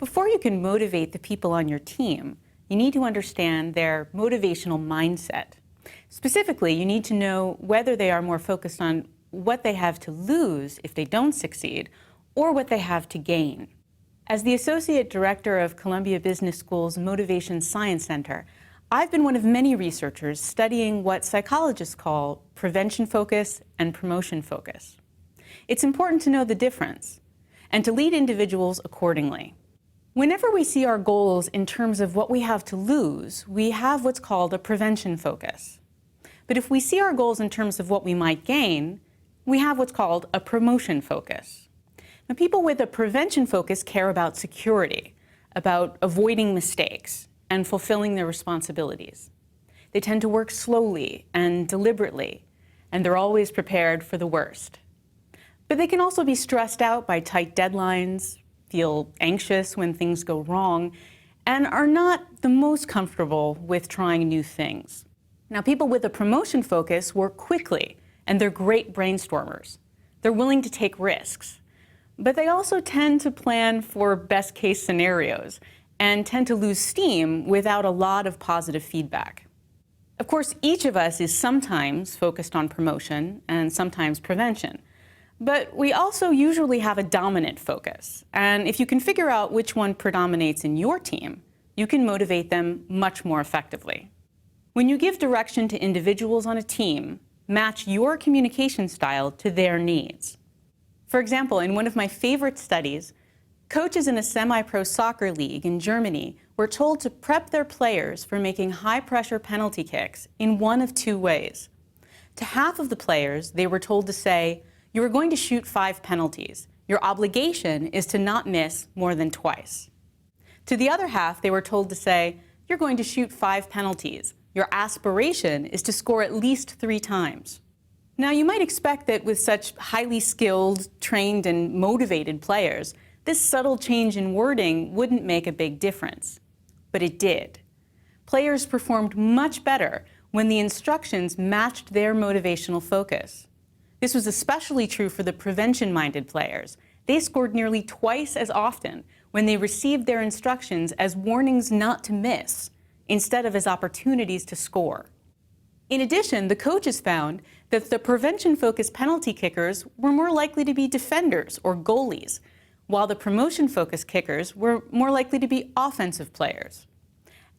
Before you can motivate the people on your team, you need to understand their motivational mindset. Specifically, you need to know whether they are more focused on what they have to lose if they don't succeed, or what they have to gain. As the Associate Director of Columbia Business School's Motivation Science Center, I've been one of many researchers studying what psychologists call prevention focus and promotion focus. It's important to know the difference and to lead individuals accordingly. Whenever we see our goals in terms of what we have to lose, we have what's called a prevention focus. But if we see our goals in terms of what we might gain, we have what's called a promotion focus. Now, people with a prevention focus care about security, about avoiding mistakes, and fulfilling their responsibilities. They tend to work slowly and deliberately, and they're always prepared for the worst. But they can also be stressed out by tight deadlines, feel anxious when things go wrong, and are not the most comfortable with trying new things. Now, people with a promotion focus work quickly, and they're great brainstormers. They're willing to take risks. But they also tend to plan for best-case scenarios and tend to lose steam without a lot of positive feedback. Of course, each of us is sometimes focused on promotion and sometimes prevention. But we also usually have a dominant focus. And if you can figure out which one predominates in your team, you can motivate them much more effectively. When you give direction to individuals on a team, match your communication style to their needs. For example, in one of my favorite studies, coaches in a semi-pro soccer league in Germany were told to prep their players for making high-pressure penalty kicks in one of two ways. To half of the players, they were told to say, "You are going to shoot 5 penalties. Your obligation is to not miss more than twice." To the other half, they were told to say, "You're going to shoot 5 penalties. Your aspiration is to score at least 3 times." Now, you might expect that with such highly skilled, trained, and motivated players, this subtle change in wording wouldn't make a big difference. But it did. Players performed much better when the instructions matched their motivational focus. This was especially true for the prevention-minded players. They scored nearly twice as often when they received their instructions as warnings not to miss, instead of as opportunities to score. In addition, the coaches found that the prevention-focused penalty kickers were more likely to be defenders or goalies, while the promotion-focused kickers were more likely to be offensive players.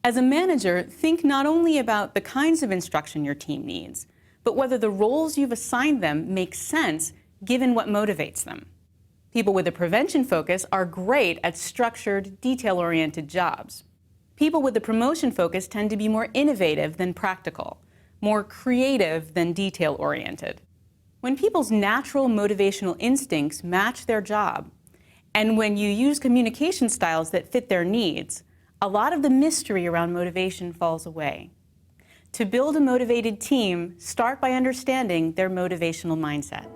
As a manager, think not only about the kinds of instruction your team needs, but whether the roles you've assigned them make sense given what motivates them. People with a prevention focus are great at structured, detail-oriented jobs. People with a promotion focus tend to be more innovative than practical, more creative than detail-oriented. When people's natural motivational instincts match their job, and when you use communication styles that fit their needs, a lot of the mystery around motivation falls away. To build a motivated team, start by understanding their motivational mindset.